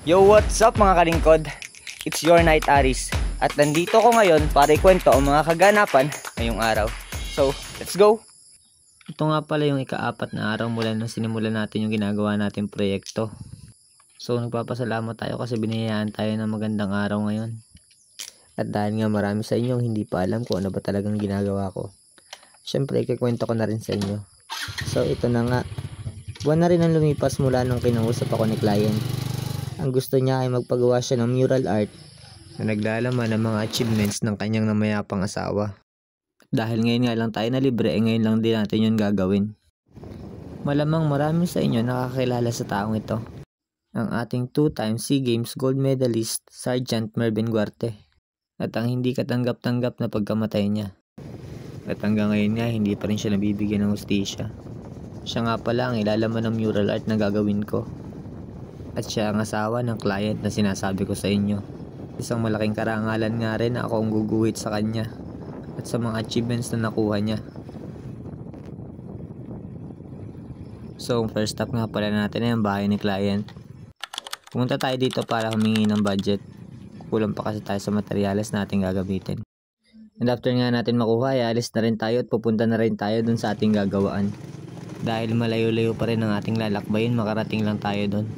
Yo, what's up mga kalingkod? It's your Night Aris. At nandito ko ngayon para ikwento ang mga kaganapan ngayong araw. So, let's go! Ito nga pala yung ika-4 na araw mula nung sinimulan natin yung ginagawa natin proyekto. So, nagpapasalamat tayo kasi binayaan tayo ng magandang araw ngayon. At dahil nga marami sa inyo hindi pa alam kung ano ba talagang ginagawa ko, syempre ikikwento ko na rin sa inyo. So, ito na nga. Buwan na rin ang lumipas mula nung kinausap ako ni client. Ang gusto niya ay magpagawa siya ng mural art na naglalaman ng mga achievements ng kanyang namayapang asawa. Dahil ngayon nga lang tayo na libre, ngayon lang din natin yun gagawin. Malamang marami sa inyo nakakilala sa taong ito. Ang ating 2-time SEA Games gold medalist, Sergeant Mervin Guarte. At ang hindi katanggap-tanggap na pagkamatay niya. At hanggang ngayon nga, hindi pa rin siya nabibigyan ng hustisya. Siya nga pala ang ilalaman ng mural art na gagawin ko. At siya ang asawa ng client na sinasabi ko sa inyo. Isang malaking karangalan nga rin na ako ang guguhit sa kanya at sa mga achievements na nakuha niya. So, first step nga pala natin ay ang bahay ni client. Pumunta tayo dito para humingi ng budget. Kulang pa kasi tayo sa materyales natin gagamitin. And after nga natin makuha, alis na rin tayo at pupunta na rin tayo dun sa ating gagawaan. Dahil malayo-layo pa rin ang ating lalakbayin, makarating lang tayo dun.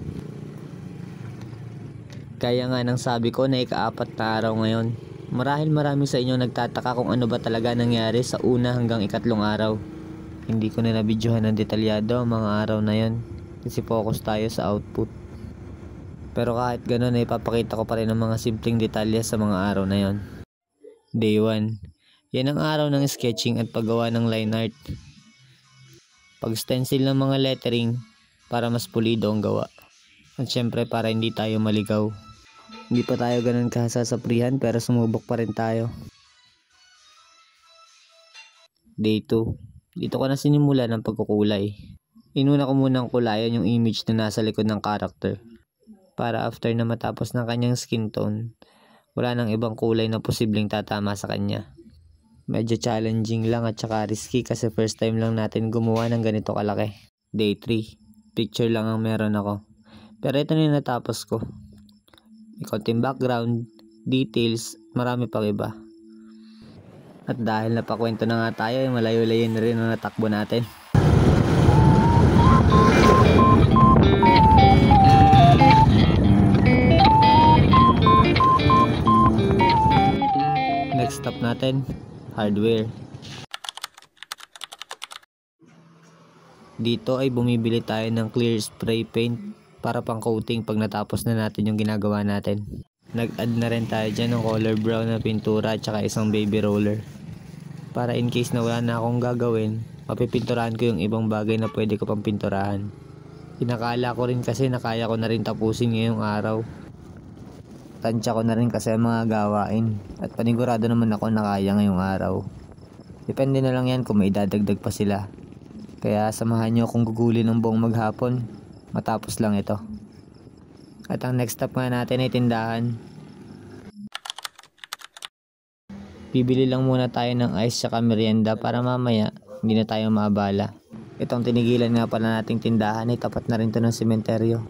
Kaya nga nang sabi ko na ika-4 na araw ngayon. Marahil marami sa inyo nagtataka kung ano ba talaga nangyari sa una hanggang ika-3 araw. Hindi ko na nabidyohan ng detalyado ang mga araw na yon kasi focus tayo sa output. Pero kahit gano'n ay ipapakita ko pa rin ang mga simpleng detalye sa mga araw na yon. Day 1. Yan ang araw ng sketching at paggawa ng line art. Pag-stencil ng mga lettering para mas pulido ang gawa. At syempre para hindi tayo maligaw. Hindi pa tayo ganun kasasaprihan pero sumubok pa rin tayo. Day 2. Dito ko na sinimula ng pagkukulay. Inuna ko munang kulayan yung image na nasa likod ng character. Para after na matapos ng kanyang skin tone, wala nang ibang kulay na posibleng tatama sa kanya. Medyo challenging lang at saka risky kasi first time lang natin gumawa ng ganito kalaki. Day 3. Picture lang ang meron ako. Pero ito na yung natapos ko. May konting background, details, marami pang iba. At dahil napakwento na nga tayo, ay malayo-layo na rin ang natakbo natin. Next stop natin, hardware. Dito ay bumibili tayo ng clear spray paint para pang coating pag natapos na natin yung ginagawa natin. Nag-add na rin tayo dyan ng color brown na pintura at saka isang baby roller. Para in case na wala na akong gagawin, mapipinturahan ko yung ibang bagay na pwede ko pang pinturahan. Pinakala ko rin kasi na kaya ko na rin tapusin ngayong araw. Tansya ko na rin kasi ang mga gawain at panigurado naman ako na kaya ngayong araw. Depende na lang yan kung may dadagdag pa sila. Kaya samahan nyo akong gugulin ng buong maghapon. Matapos lang ito. At ang next stop nga natin ay tindahan. Bibili lang muna tayo ng ice tsaka merienda para mamaya hindi na tayo maabala. Itong tinigilan nga pala nating tindahan ay tapat na rin to ng sementeryo.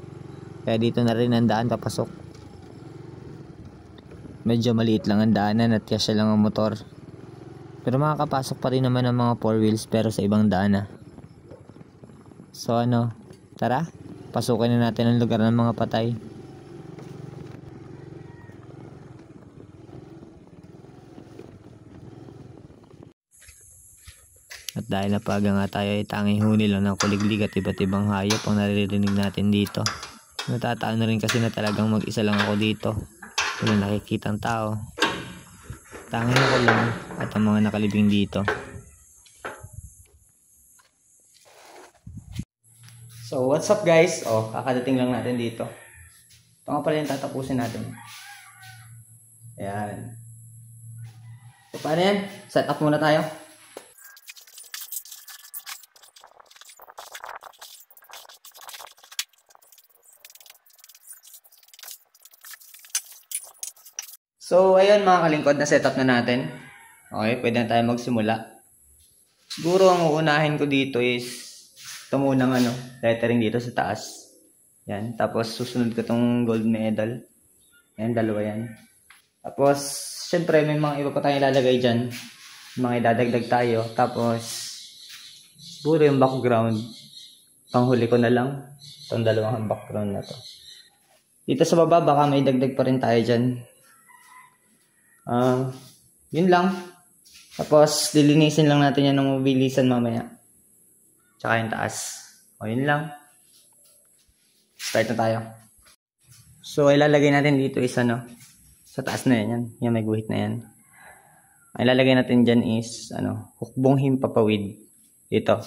Kaya dito na rin ang daan papasok. Medyo maliit lang ang daanan at kasya lang ang motor. Pero makakapasok pa rin naman ang mga 4 wheels pero sa ibang daan na. So ano, tara? Pasukin na natin ang lugar ng mga patay. At dahil napaga nga tayo ay tanging huni lang ng kuliglig at iba't ibang hayop ang naririnig natin dito. Natataan na rin kasi na talagang mag-isa lang ako dito. Wala nakikitang tao. Tanging ako lang at ang mga nakalibing dito. So, what's up guys? Kakadating lang natin dito. Ito nga pala yung tatapusin natin. Ayan. So, paano yan? Set up muna tayo. So, ayun mga kalingkod, na setup na natin. Okay, pwede na tayo magsimula. Siguro ang uunahin ko dito is ito munang lettering dito sa taas. Yan. Tapos, susunod ko tong gold medal. Yan, dalawa yan. Tapos, syempre, may mga iba pa tayong ilalagay dyan. Mga idadagdag tayo. Tapos, siguro yung background. Panghuli ko na lang. Itong dalawang background na to. Dito sa baba, baka may dagdag pa rin tayo dyan. Yun lang. Tapos, lilinisin lang natin yan ng mabilisan mamaya. Tsaka yung taas. O, yun lang. Start na tayo. So, ilalagay natin dito is sa taas na yan. Yan, may guhit na yan. Ang ilalagay natin dyan is, hukbong himpapawid. Dito.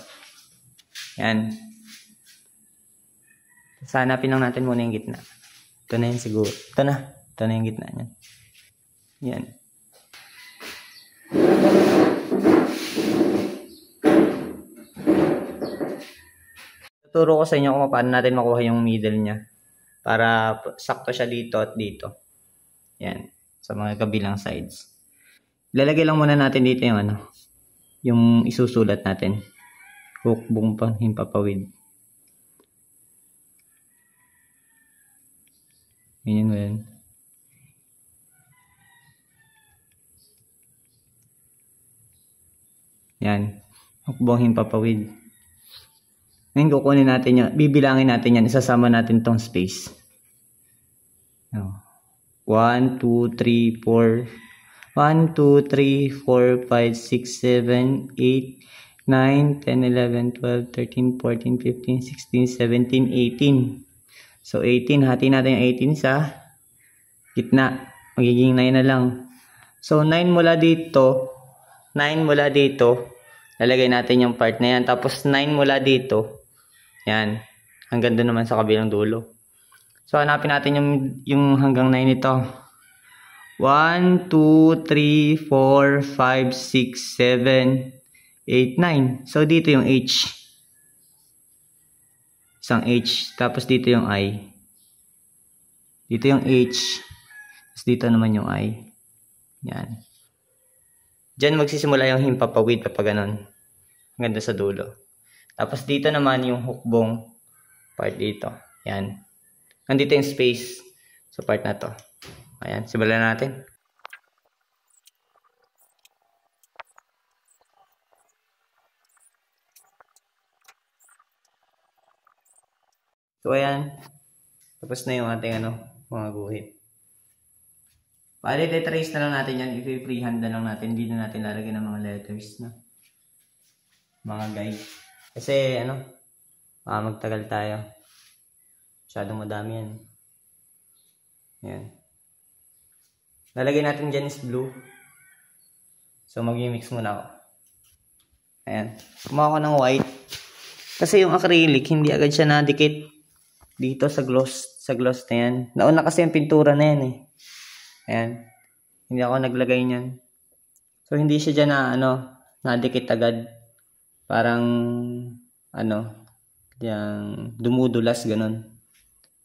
Yan. Hanapin lang natin muna yung gitna. Ito na yun siguro. Ito na yung gitna niyan. Yan. Tuturo ko sa inyo kung paano natin makuha yung middle niya. Para sakto siya dito at dito. Yan. Sa mga kabilang sides. Ilalagay lang muna natin dito yung yung isusulat natin. Hukbong himpapawid. Ganyan mo yan. Yan. Hukbong himpapawid. Ngayon kukunin natin yan. Bibilangin natin yan. Isasama natin tong space. 1, 2, 3, 4. 1, 2, 3, 4, 5, 6, 7, 8, 9, 10, 11, 12, 13, 14, 15, 16, 17, 18. So, 18. Hati natin yung 18 sa gitna. Magiging 9 na lang. So, 9 mula dito. Lalagay natin yung part na yan. Tapos, 9 mula dito. Yan. Hanggang doon naman sa kabilang dulo. So, hanapin natin yung hanggang 9 ito. 1, 2, 3, 4, 5, 6, 7, 8, 9. So, dito yung H. Isang H. Tapos, dito yung I. Dito yung H. Tapos, dito naman yung I. Yan. Diyan magsisimula yung himpapawid kapag ganun. Hanggang sa dulo. Tapos, dito naman yung hukbong part dito. Yan. Nandito yung space sa part na to. Ayan, simulan natin. So, ayan. Tapos na yung ating mga guhit. Pwede trace na lang natin yan. I-freehand na lang natin. Hindi na natin lalagyan ng mga letters na. Mga guide. Kasi, magtagal tayo. Masyadong madami yan. Ayan. Lalagay natin dyan is blue. So, mag-mix muna ako. Ayan. Kumuha ko ng white. Kasi yung acrylic, hindi agad siya nadikit dito sa gloss. Sa gloss na yan. Nauna kasi yung pintura na yan eh. Ayan. Hindi ako naglagay niyan. So, hindi siya dyan nadikit agad. Parang, yung dumudulas, ganun.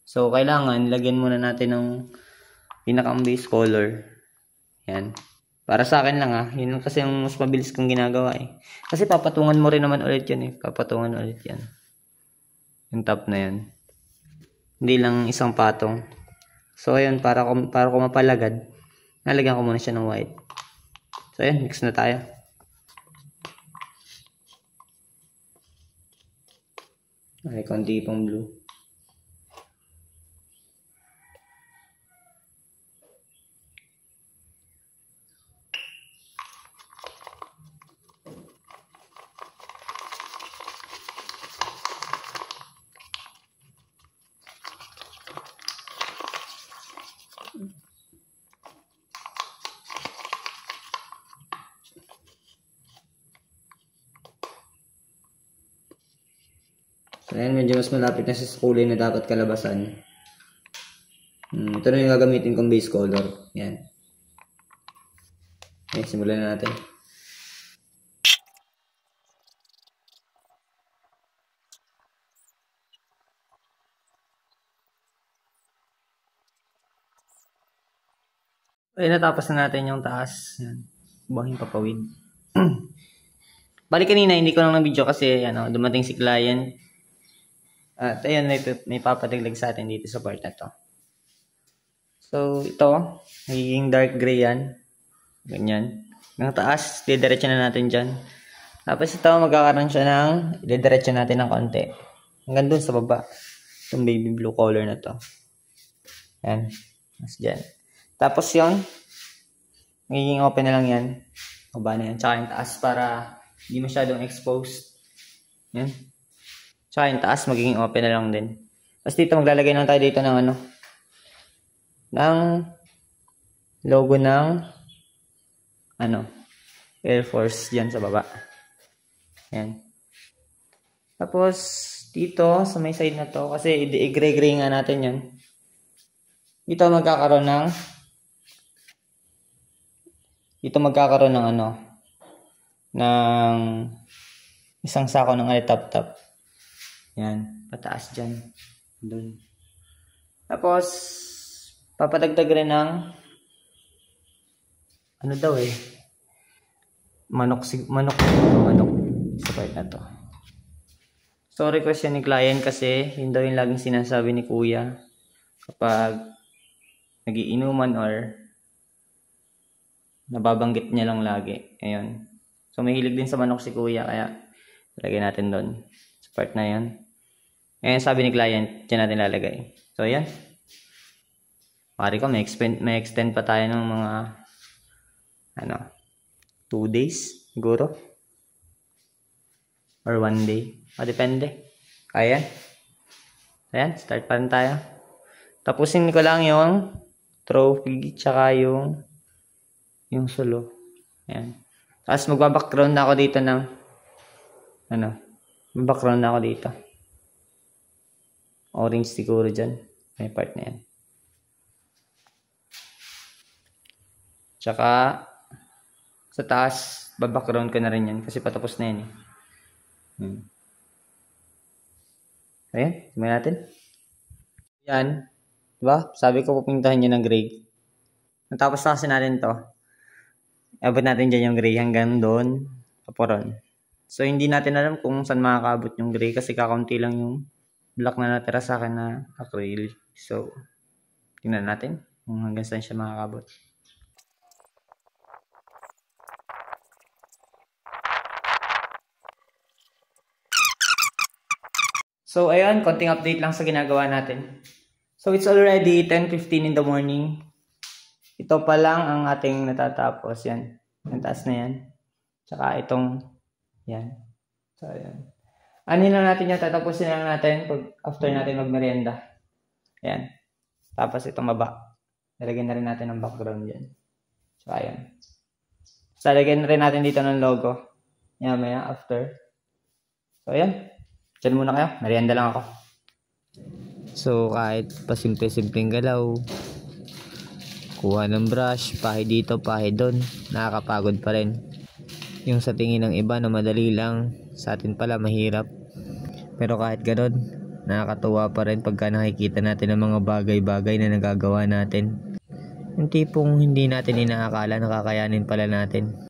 So, kailangan, lagyan muna natin ng pinaka-base color. Yan. Para sa akin lang yun kasi yung mas mabilis kong ginagawa eh. Kasi papatungan mo rin naman ulit yan eh. Papatungan ulit yan. Yung top na yan. Hindi lang isang patong. So, ayun, para ko mapalagad, nalagyan ko muna siya ng white. So, ayun, mix na tayo. Ay, konti pang blue. So, ayan, medyo mas malapit na sa kulay na dapat kalabasan. Ito na yung gagamitin kong base color. Yan. Okay, simulan na natin. Okay, natapos na natin yung taas. Yan. Buhangin papawid. Bali kanina, hindi ko lang ng video kasi dumating si client. At ayun, may papadaglag sa atin dito sa part na to. So, ito, magiging dark gray yan. Ganyan. Ng taas, didiretso na natin dyan. Tapos ito, magkakaroon siya ng, didiretso natin ng konti. Hanggang dun sa baba. Itong baby blue color na to. Yan. Mas dyan. Tapos yun, magiging open na lang yan. Baba na yan. Tsaka yung taas para hindi masyadong exposed. Yan. Tsaka yung taas, magiging open na lang din. Tapos dito, maglalagay lang tayo dito ng ano, ng logo ng ano, Air Force dyan sa baba. Yan. Tapos, dito, sa may side na to, kasi i-gray-gray nga natin yan. Dito magkakaroon ng ano, ng isang sako ng alitap-tap. Yan, pataas dyan. Doon. Tapos, papadagdag rin ng ano daw manok sa part na to. So, request yan ni client kasi yun daw yung laging sinasabi ni kuya kapag nagiinuman or nababanggit niya lang lagi. Ayun. So, may hilig din sa manok si kuya kaya lagay natin doon sa part na yun. Ayan, sabi ni client, dyan natin lalagay. So, ayan. Pari ko, may extend pa tayo ng mga 2 days siguro. Or 1 day. Depende. Ayan. Ayan, start pa rin tayo. Tapusin ko lang yung trophy tsaka yung solo. Ayan. Tapos magbabackground na ako dito ng background na ako dito. Orange siguro dyan. May part na yan. Tsaka sa taas, background ko na rin yan kasi patapos na yan Ayan, simulan natin. Yan. Diba? Sabi ko pupintahan nyo ng gray. Natapos na kasi natin to. Abot natin dyan yung gray hanggang doon. Paporon. So, hindi natin alam kung saan makakaabot yung gray kasi kakaunti lang yung black na natira sa akin na acrylic. So, tingnan natin kung hanggang saan siya makakabot. So, ayun, konting update lang sa ginagawa natin. So, it's already 10:15 in the morning. Ito pa lang ang ating natatapos. Yan. Ang taas na yan. Tsaka itong, yan. So, ayan. Ano lang natin yan, tatapusin lang natin after natin magmerienda. Ayan. Tapos itong baba. Nalagyan na rin natin ng background yan. So, ayan. So, lagyan na rin natin dito ng logo. Yan, maya, after. So, ayan. Diyan muna kayo. Merienda lang ako. So kahit pasimple-simpleng galaw, kuha ng brush, pahi dito, pahi doon, nakakapagod pa rin. Yung sa tingin ng iba na madali lang, sa atin pala mahirap. Pero kahit ganoon, nakakatuwa pa rin pagka nakikita natin ang mga bagay-bagay na nagagawa natin. Yung tipong hindi natin inaakala nakakayanin pala natin.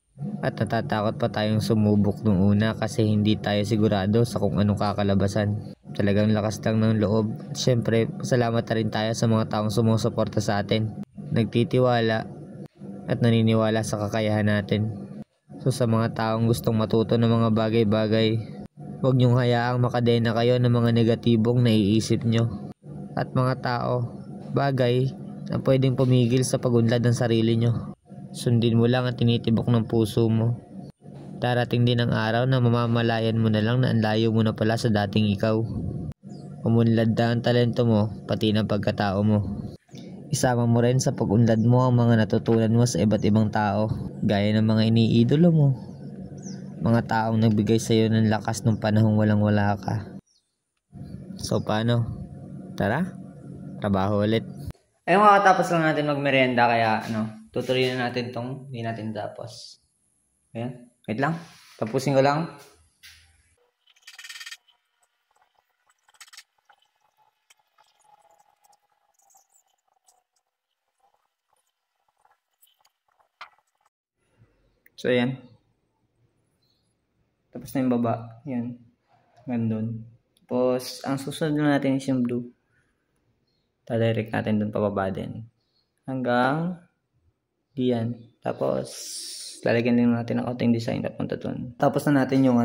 At natatakot pa tayong sumubok nung una kasi hindi tayo sigurado sa kung anong kakalabasan. Talagang lakas lang ng loob. At syempre, salamat na rin tayo sa mga taong sumusuporta sa atin. Nagtitiwala at naniniwala sa kakayahan natin. So sa mga taong gustong matuto ng mga bagay-bagay, huwag niyong hayaang makadena kayo ng mga negatibong naiisip nyo. At mga tao, bagay na pwedeng pumigil sa pagunlad ng sarili nyo. Sundin mo lang ang tinitibok ng puso mo. Darating din ang araw na mamamalayan mo na lang na ang layo mo na pala sa dating ikaw. Umunlad na ang talento mo, pati ng pagkatao mo. Isama mo rin sa pag-unlad mo ang mga natutunan mo sa iba't ibang tao, gaya ng mga iniidolo mo. Mga taong nagbigay sa iyo ng lakas nung panahong walang-wala ka. So paano? Tara, trabaho ulit. Ayun, kakatapos lang natin magmerienda kaya tutuloy na natin tong hindi natin tapos. Ayan, wait lang. Tapusin ko lang. So, ayan. Tapos na yung baba. Ayan. Gandun. Tapos, ang susunod na natin is yung blue. Tadirect natin dun pababa din. Hanggang diyan. Tapos, lalagyan din natin ang konting design na punta dun. Tapos na natin yung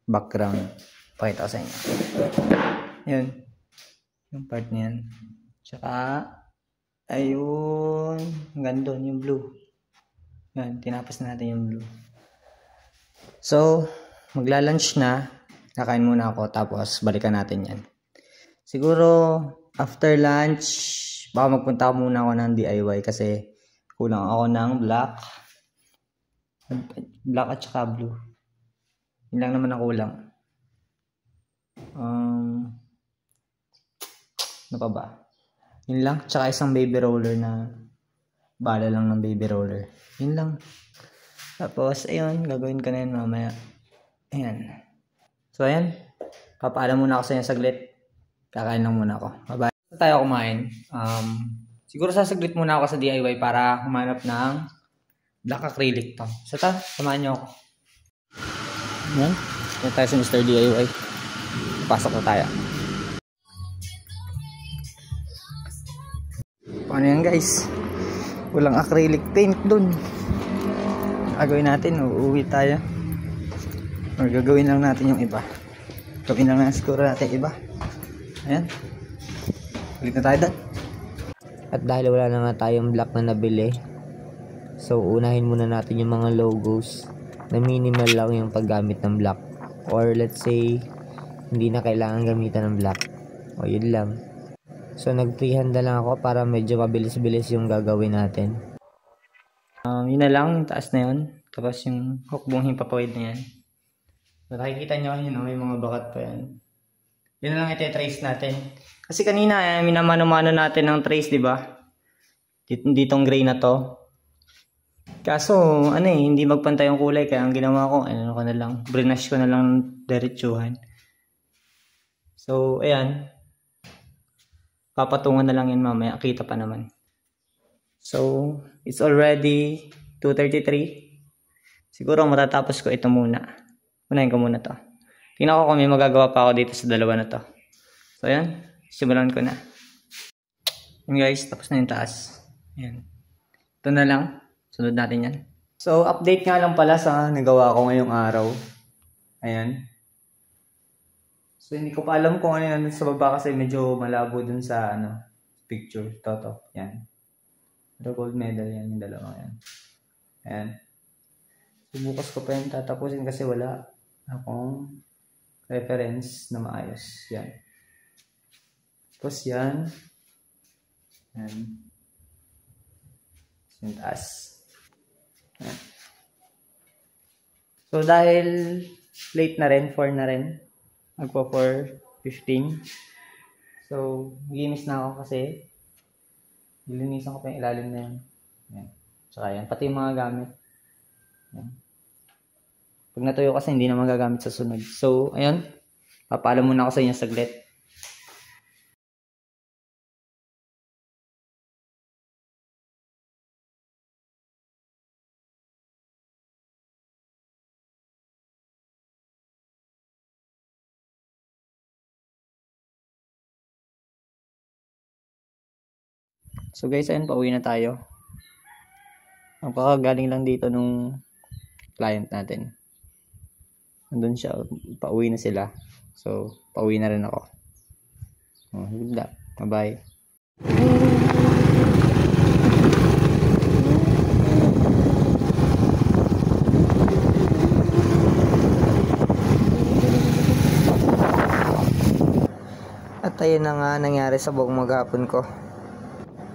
background. Pakita ko sa inyo. Yun. Yung part niyan. Tsaka, ayun. Hanggang dun, yung blue. Yan, tinapos na natin yung blue. So, magla-lunch na. Kakain muna ako, tapos balikan natin yan. Siguro, after lunch, baka magpunta ako muna ako ng DIY kasi kulang ako ng black at saka blue. Yun lang naman ang kulang. Ano pa ba? Yun lang. Tsaka isang baby roller na bala lang ng baby roller. Yun lang. Tapos, ayun, gagawin ko na yun mamaya. Ayan. So, ayan. Papaalam muna ako sa inyo saglit. Kakain lang muna ako. Bye-bye. Tayo kumain. Siguro sasaglit muna ako sa DIY para humanap ng black acrylic to. So, samahan nyo ako. Ayan. Ayan tayo sa Mr. DIY. Pasok na tayo. Paano yan, guys? Walang acrylic paint dun. Gagawin natin, uuwi tayo. Or gagawin lang natin yung iba. Gawin lang siguro natin iba. Ayan. Ulit na tayo doon. At dahil wala na nga tayong black na nabili, so unahin muna natin yung mga logos na minimal lang yung paggamit ng black. Or let's say, hindi na kailangan gamitan ng black. O yun lang. So nag-freehanda lang ako para medyo mabilis-bilis yung gagawin natin. Yun na lang, yung taas na yun. Tapos yung hukbong himpapawid na yan. So, nakikita nyo, yun, may mga bakat pa yan. Yun na lang iti-trace natin. Kasi kanina, minamano-mano natin ng trace, di ba? Ditong gray na to. Kaso, hindi magpantay yung kulay. Kaya ang ginawa ko, ko na lang, brinash ko na lang diretsuhan. So, ayan. Papatungan na lang yan mamaya. Kita pa naman. So, it's already 2:33. Siguro matatapos ko ito muna. Unahin ko muna to. Tingnan ko kung may magagawa pa ako dito sa dalawa na to. So, ayan. Simulan ko na. Ayan guys, tapos na yung taas. Ayan. Ito na lang. Sunod natin yan. So, update nga lang pala sa nagawa ko ngayong araw. Ayan. So, hindi ko pa alam kung ano yan sa baba kasi medyo malabo dun sa picture. Toto. Yan. The gold medal yan, yung dalawang yan. Ayan. So, bukas ko pa yan tatapusin kasi wala akong reference na maayos. Yan. Tapos yan. Yan. Yung taas. Yan. So, dahil late na rin, 4 na rin. Magpo 4:15. So, gimis na ako kasi nilinisan ko pa yung ilalim na yan. Yan. Tsaka yan. Pati yung mga gamit. Yan. Pag natuyo kasi hindi na magagamit sa sunod. So, ayun. Papaalam muna ako sa inyo saglit. So guys, ayun, pauwi na tayo. Ang kakagaling lang dito nung client natin. Nandun siya, pauwi na sila. So, pauwi na rin ako. Good luck. Bye-bye. At ayun na nga nangyari sa buong maghapon ko.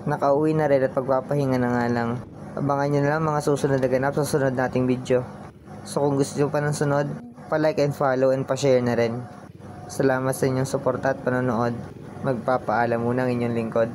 Nakauwi na rin at pagpapahinga na nga lang. Abangan nyo na lang mga susunod na ganap sa sunod nating video. So kung gusto nyo pa ng sunod, pa-like and follow and pa-share na rin. Salamat sa inyong suporta at panonood. Magpapaalam muna ang inyong lingkod.